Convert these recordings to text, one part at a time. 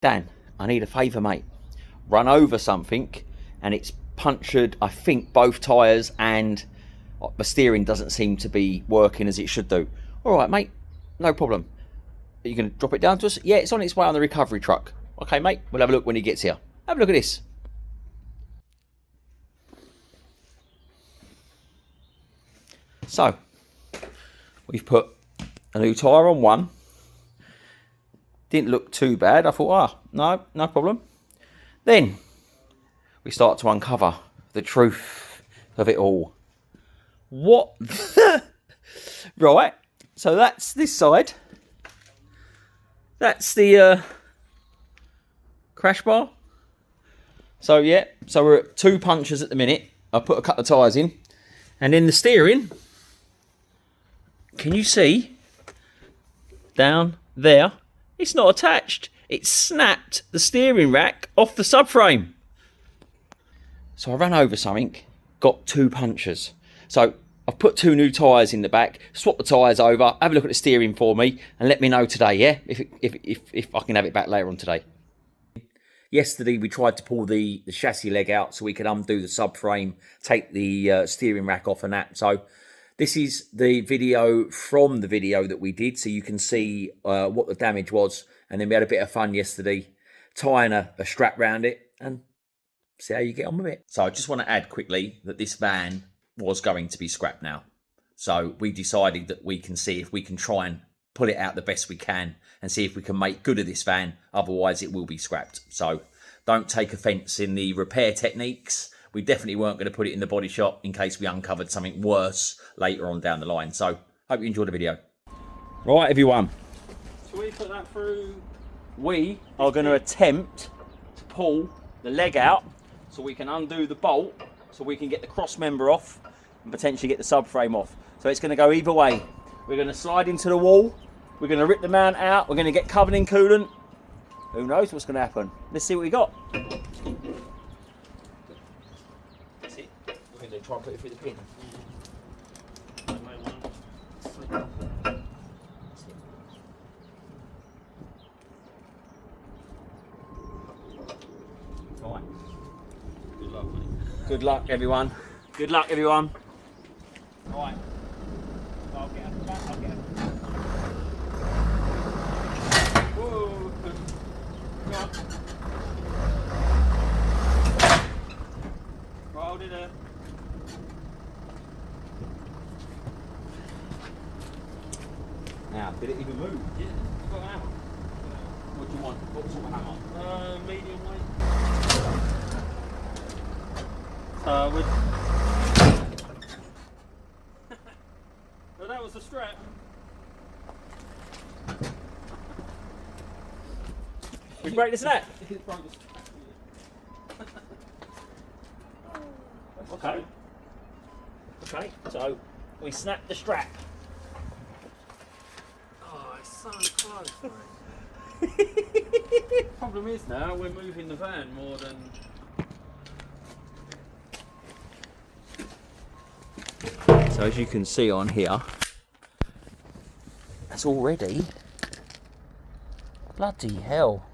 Dan, I need a favour, mate. Run over something and it's punctured, I think, both tyres, and the steering doesn't seem to be working as it should do. All right, mate, no problem. Are you going to drop it down to us? Yeah, it's on its way on the recovery truck. Okay, mate, we'll have a look when he gets here. Have a look at this. So, we've put a new tyre on one. Didn't look too bad. I thought, no problem. Then we start to uncover the truth of it all. What the... Right, so that's this side. That's the crash bar. So yeah, so we're at 2 punches at the minute. I put a couple of tyres in. And then the steering, can you see down there? It's not attached. It snapped the steering rack off the subframe. So I ran over something, got 2 punctures. So I've put 2 new tyres in the back, swap the tyres over, have a look at the steering for me, and let me know today, yeah? If I can have it back later on today. Yesterday we tried to pull the chassis leg out so we could undo the subframe, take the steering rack off and that. So this is the video from the video that we did, so you can see what the damage was. And then we had a bit of fun yesterday, tying a strap around it and see how you get on with it. So I just want to add quickly that this van was going to be scrapped now. So we decided that we can see if we can try and pull it out the best we can and see if we can make good of this van. Otherwise it will be scrapped. So don't take offence in the repair techniques. We definitely weren't going to put it in the body shop in case we uncovered something worse later on down the line. So hope you enjoyed the video. Right, everyone. Shall we put that through? We are going to attempt to pull the leg out so we can undo the bolt, so we can get the cross member off and potentially get the subframe off. So it's going to go either way. We're going to slide into the wall. We're going to rip the mount out. We're going to get covered in coolant. Who knows what's going to happen? Let's see what we got. That's it. We're going to try and put it through the pin. Right. Good luck, mate. Good luck, everyone. Good luck, everyone. Right. I'll get up the back. I'll get up the back. Whoa. Go on. Right, hold it there. Now, did it even move? Yeah, got an hammer. What do you want? What sort of hammer? Medium weight. With... Well, that was the strap. We break this net? Okay. Okay, so we snap the strap. Oh, it's so close, mate. Problem is now we're moving the van more than... So as you can see on here, that's already... Bloody hell.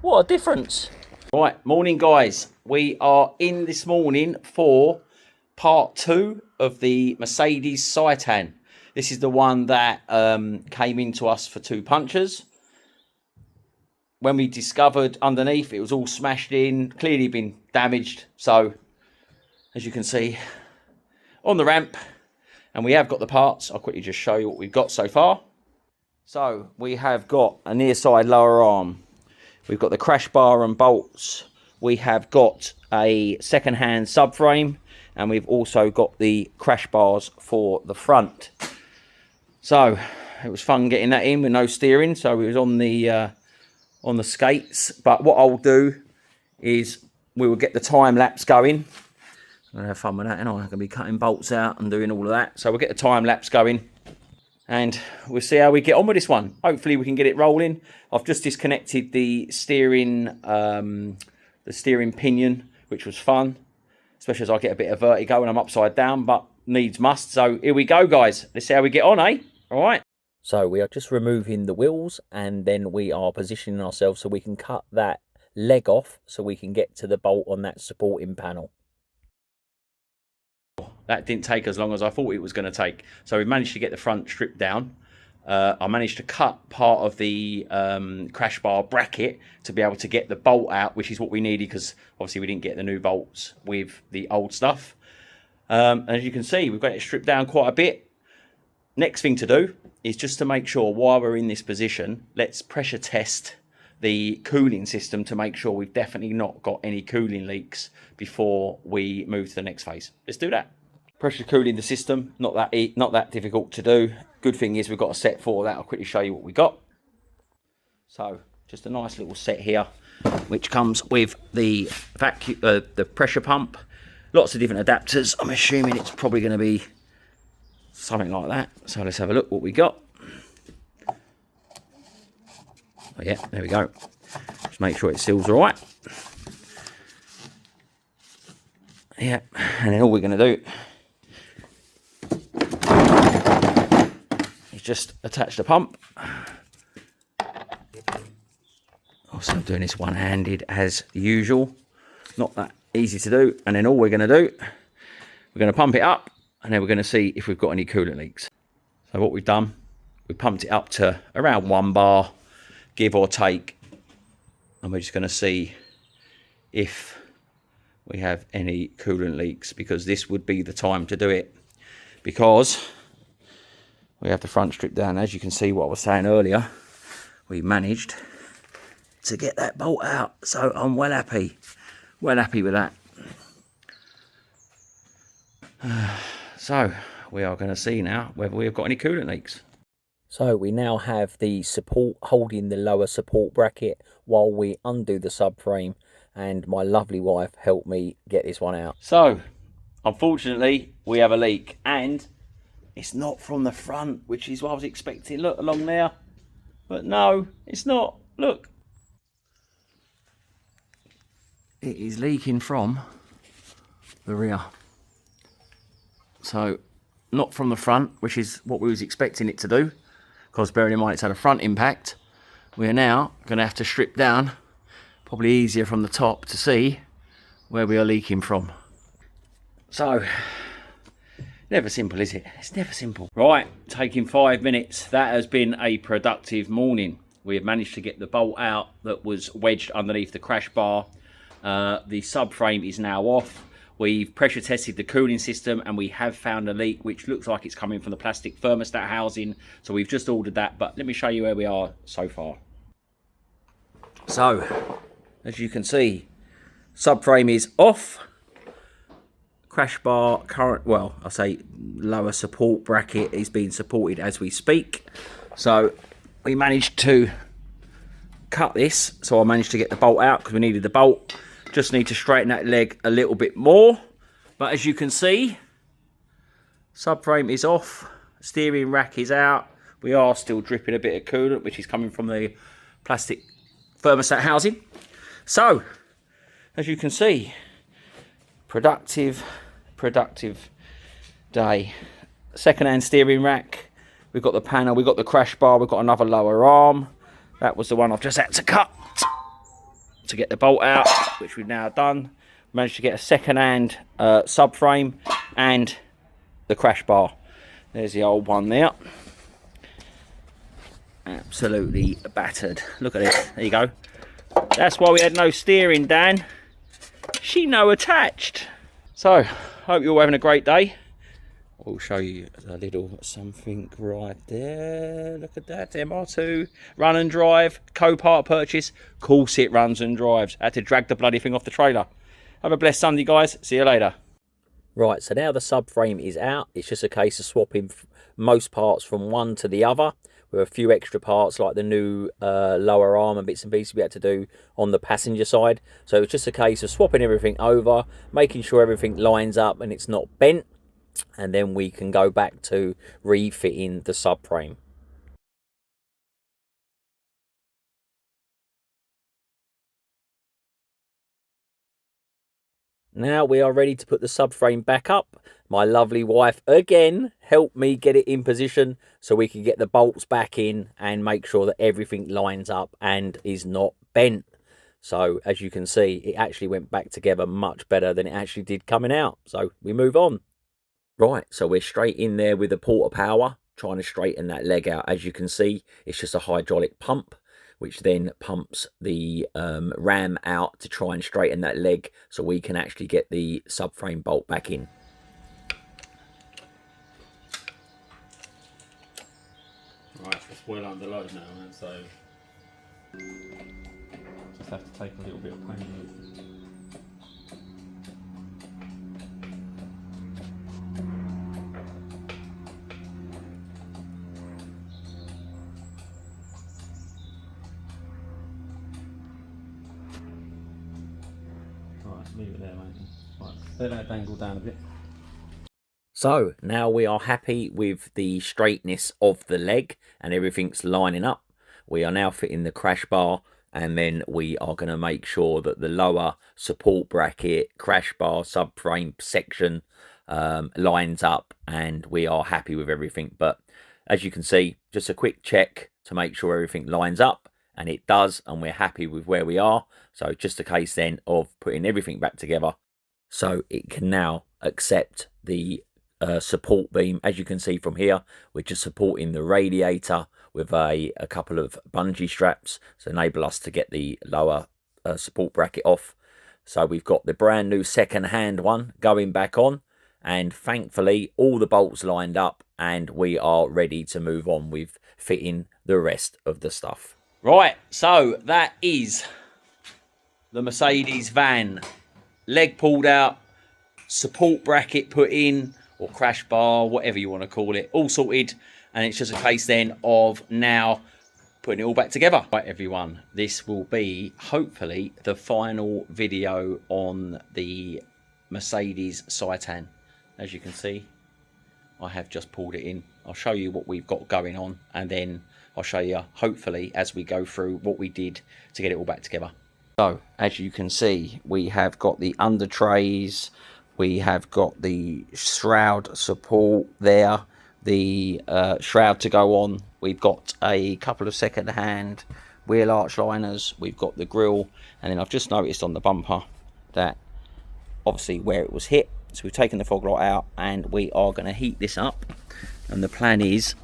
What a difference. Right, morning guys. We are in this morning for part 2 of the Mercedes Citan. This is the one that came into us for 2 punches. When we discovered underneath, it was all smashed in, clearly been damaged. So, as you can see, on the ramp, and we have got the parts. I'll quickly just show you what we've got so far. So, we have got a near side lower arm. We've got the crash bar and bolts. We have got a second-hand subframe, and we've also got the crash bars for the front. So, it was fun getting that in with no steering. So, we was on the skates. But what I'll do is we will get the time lapse going. I'm going to have fun with that, and I'm going to be cutting bolts out and doing all of that. So we'll get the time lapse going and we'll see how we get on with this one. Hopefully we can get it rolling. I've just disconnected the steering pinion, which was fun, especially as I get a bit of vertigo when I'm upside down, but needs must. So here we go, guys. Let's see how we get on, eh? All right. So we are just removing the wheels, and then we are positioning ourselves so we can cut that leg off so we can get to the bolt on that supporting panel. That didn't take as long as I thought it was going to take. So we managed to get the front stripped down. I managed to cut part of the crash bar bracket to be able to get the bolt out, which is what we needed because obviously we didn't get the new bolts with the old stuff. As you can see, we've got it stripped down quite a bit. Next thing to do is just to make sure while we're in this position, let's pressure test the cooling system to make sure we've definitely not got any cooling leaks before we move to the next phase. Let's do that. Pressure cooling the system, not that difficult to do. Good thing is we've got a set for that. I'll quickly show you what we got. So just a nice little set here, which comes with the vacuum, the pressure pump, lots of different adapters. I'm assuming it's probably going to be something like that. So let's have a look what we got. Oh yeah, there we go. Just make sure it seals all right. Yeah, and then all we're going to do is just attach the pump. Also doing this one-handed as usual. Not that easy to do. And then all we're going to do, we're going to pump it up, and then we're going to see if we've got any coolant leaks. So what we've done, we pumped it up to around 1 bar, give or take, and we're just going to see if we have any coolant leaks, because this would be the time to do it, because we have the front strip down. As you can see, what I was saying earlier, we managed to get that bolt out, so I'm well happy with that. So we are going to see now whether we've got any coolant leaks. So we now have the support holding the lower support bracket while we undo the subframe, and my lovely wife helped me get this one out. So unfortunately we have a leak, and it's not from the front, which is what I was expecting. Look along there, but no, it's not. Look, it is leaking from the rear. So not from the front, which is what we was expecting it to do, because bearing in mind it's had a front impact. We are now going to have to strip down, probably easier from the top, to see where we are leaking from. So never simple, is it? It's never simple. Right, taking 5 minutes. That has been a productive morning. We have managed to get the bolt out that was wedged underneath the crash bar. The subframe is now off. We've pressure tested the cooling system, and we have found a leak which looks like it's coming from the plastic thermostat housing. So we've just ordered that, but let me show you where we are so far. So as you can see, subframe is off. Crash bar current, well, I say lower support bracket is being supported as we speak. So we managed to cut this, so I managed to get the bolt out because we needed the bolt. Just need to straighten that leg a little bit more, but as you can see, subframe is off, steering rack is out. We are still dripping a bit of coolant, which is coming from the plastic thermostat housing. So as you can see, productive day. Second-hand steering rack, we've got the panel, we've got the crash bar, we've got another lower arm. That was the one I've just had to cut to get the bolt out, which we've now done. Managed to get a second-hand subframe and the crash bar. There's the old one there. Absolutely battered. Look at it. There you go. That's why we had no steering, Dan. She no attached. So, hope you're all having a great day. We'll show you a little something right there. Look at that, MR2, run and drive, co-part purchase. Course it runs and drives. I had to drag the bloody thing off the trailer. Have a blessed Sunday, guys. See you later. Right, so now the subframe is out. It's just a case of swapping most parts from one to the other, with a few extra parts like the new lower arm and bits and pieces we had to do on the passenger side. So it's just a case of swapping everything over, making sure everything lines up and it's not bent, and then we can go back to refitting the subframe. Now we are ready to put the subframe back up. My lovely wife again helped me get it in position so we can get the bolts back in and make sure that everything lines up and is not bent. So as you can see, it actually went back together much better than it actually did coming out. So we move on. Right, so we're straight in there with the porta power, trying to straighten that leg out. As you can see, it's just a hydraulic pump, which then pumps the ram out to try and straighten that leg so we can actually get the subframe bolt back in. Right, it's well under load now, man, so just have to take a little bit of pain. Right, leave it there, mate. Right, let that dangle down a bit. So now we are happy with the straightness of the leg and everything's lining up. We are now fitting the crash bar, and then we are going to make sure that the lower support bracket, crash bar, subframe section lines up, and we are happy with everything. But as you can see, just a quick check to make sure everything lines up, and it does, and we're happy with where we are. So just a case then of putting everything back together so it can now accept the support beam. As you can see from here, we're just supporting the radiator with a couple of bungee straps to enable us to get the lower support bracket off. So we've got the brand new second hand one going back on, and thankfully all the bolts lined up and we are ready to move on with fitting the rest of the stuff. Right, so that is the Mercedes van. Leg pulled out, support bracket put in, or crash bar, whatever you want to call it, all sorted. And it's just a case then of now putting it all back together. Right, everyone, this will be hopefully the final video on the Mercedes Citan. As you can see, I have just pulled it in. I'll show you what we've got going on, and then I'll show you, hopefully, as we go through what we did to get it all back together. So, as you can see, we have got the under trays, we have got the shroud support there, the shroud to go on. We've got a couple of second-hand wheel arch liners. We've got the grille, and then I've just noticed on the bumper that obviously where it was hit. So we've taken the fog light out, and we are going to heat this up. And the plan is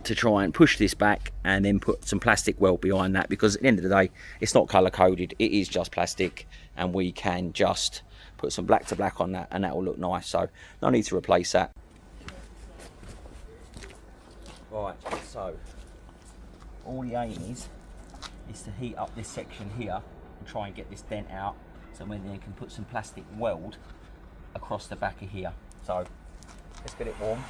to try and push this back and then put some plastic weld behind that, because at the end of the day, it's not color coded. It is just plastic, and we can just put some black to black on that, and that will look nice. So no need to replace that. Right, so all the aim is to heat up this section here and try and get this dent out, so we then can put some plastic weld across the back of here. So let's get it warm.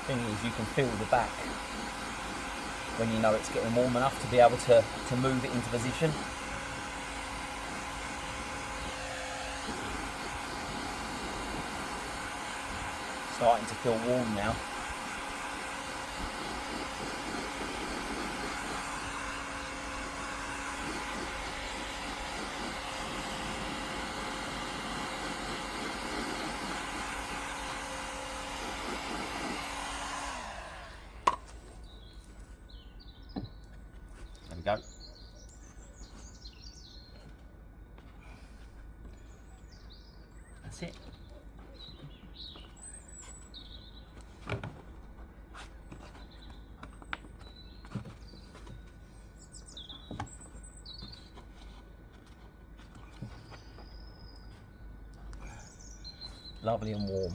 Thing is, you can feel the back when you know it's getting warm enough to be able to move it into position. Starting to feel warm now. There we go. That's it. Lovely and warm.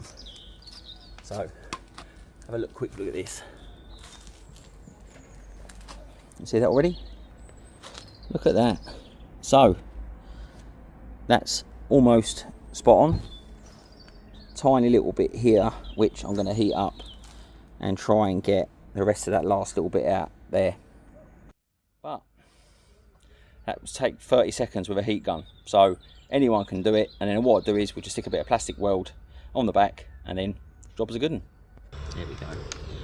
So have a quick look at this. You see that already? Look at that. So that's almost spot on. Tiny little bit here, which I'm going to heat up and try and get the rest of that last little bit out there. But That would take 30 seconds with a heat gun. So anyone can do it. And then what I do is we just stick a bit of plastic weld on the back, and then job's a good one. There we go.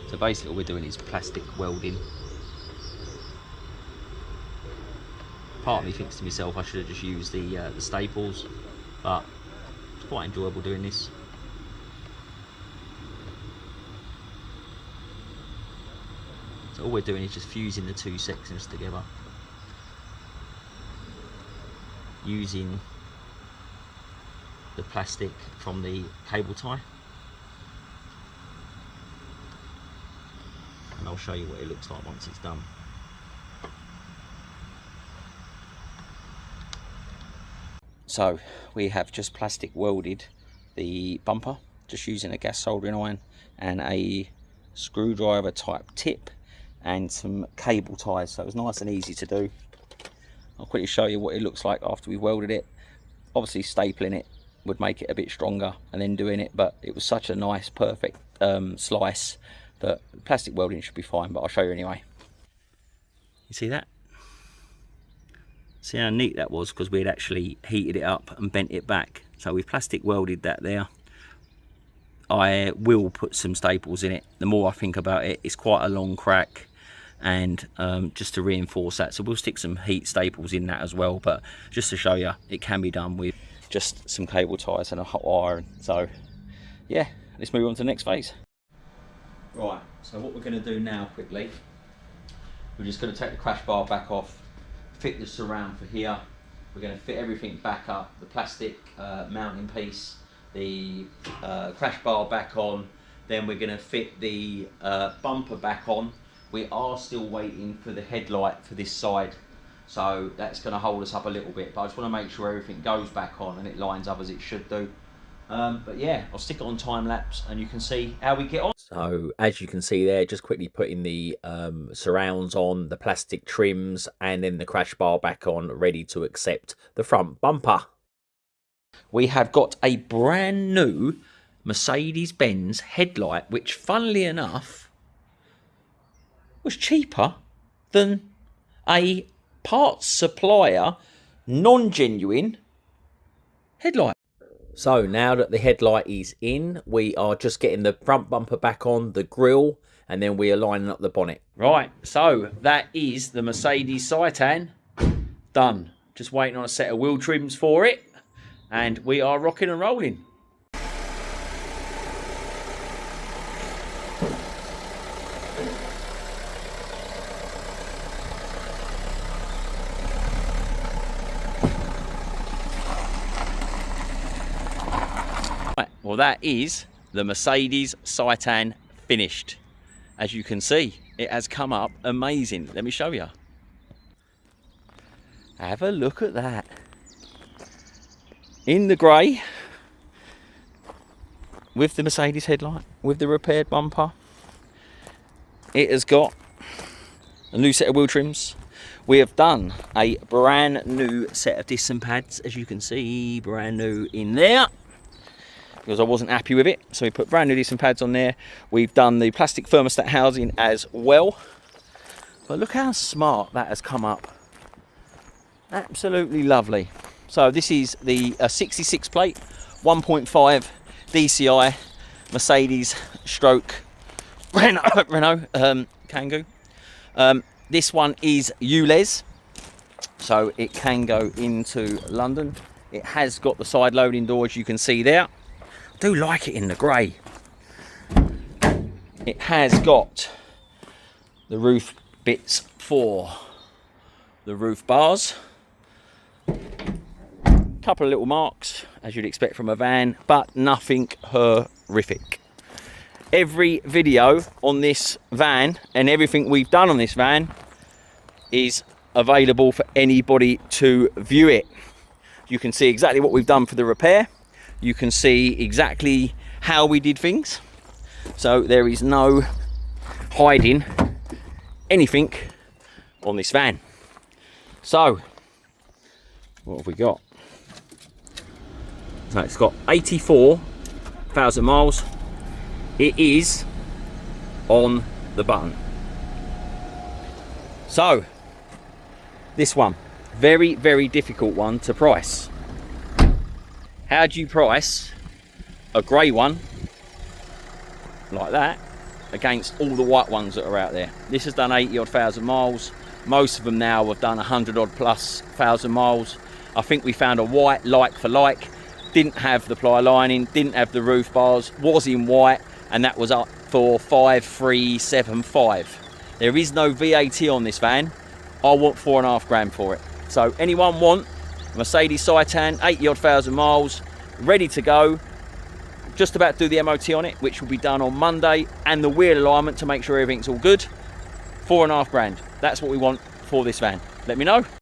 So basically all we're doing is plastic welding. Part of me thinks to myself I should have just used the staples, but it's quite enjoyable doing this. So all we're doing is just fusing the two sections together, using the plastic from the cable tie, and I'll show you what it looks like once it's done. So we have just plastic welded the bumper, just using a gas soldering iron and a screwdriver type tip and some cable ties, so it was nice and easy to do. I'll quickly show you what it looks like after we've welded it. Obviously stapling it would make it a bit stronger and then doing it, but it was such a nice perfect slice that plastic welding should be fine, but I'll show you anyway. You see that? See how neat that was, because we had actually heated it up and bent it back. So we've plastic welded that there. I will put some staples in it. The more I think about it, it's quite a long crack, and just to reinforce that, so we'll stick some heat staples in that as well. But just to show you, it can be done with just some cable ties and a hot iron. So yeah, let's move on to the next phase. Right, so what we're going to do now quickly, we're just going to take the crash bar back off, fit the surround for here. We're going to fit everything back up, the plastic mounting piece, the crash bar back on, then we're going to fit the bumper back on. We are still waiting for the headlight for this side, so that's going to hold us up a little bit, but I just want to make sure everything goes back on and it lines up as it should do. But yeah, I'll stick it on time lapse and you can see how we get on. So as you can see there, just quickly putting the surrounds on, the plastic trims, and then the crash bar back on, ready to accept the front bumper. We have got a brand new Mercedes-Benz headlight, which funnily enough was cheaper than a parts supplier non-genuine headlight. So now that the headlight is in, we are just getting the front bumper back on, the grille, and then we are lining up the bonnet. Right, so that is the Mercedes Citan done. Just waiting on a set of wheel trims for it, and we are rocking and rolling. Well, that is the Mercedes Citan finished. As you can see, it has come up amazing. Let me show you. Have a look at that. In the grey, with the Mercedes headlight, with the repaired bumper. It has got a new set of wheel trims. We have done a brand new set of disc and pads, as you can see, brand new in there, because I wasn't happy with it, so we put brand new disc and pads on there. We've done the plastic thermostat housing as well, but look how smart that has come up. Absolutely lovely. So this is the 66 plate 1.5 DCI Mercedes stroke Renault Kangoo. This one is ULEZ, so it can go into London. It has got the side loading door, as you can see there. I do like it in the grey. It has got the roof bits for the roof bars. Couple of little marks, as you'd expect from a van, but nothing horrific. Every video on this van and everything we've done on this van is available for anybody to view it. You can see exactly what we've done for the repair. You can see exactly how we did things. So there is no hiding anything on this van. So what have we got? So it's got 84,000 miles. It is on the button. So this one, Very, very difficult one to price. How do you price a grey one like that against all the white ones that are out there? This has done 80 odd thousand miles. Most of them now have done 100 odd plus thousand miles. I think we found a white like for like, didn't have the ply lining, didn't have the roof bars, was in white, and that was up for 5,375. There is no VAT on this van. I want 4.5 grand for it. So anyone want a Mercedes Citan, 80 odd thousand miles, ready to go, just about to do the MOT on it, which will be done on Monday, and the wheel alignment to make sure everything's all good, 4.5 grand. That's what we want for this van. Let me know.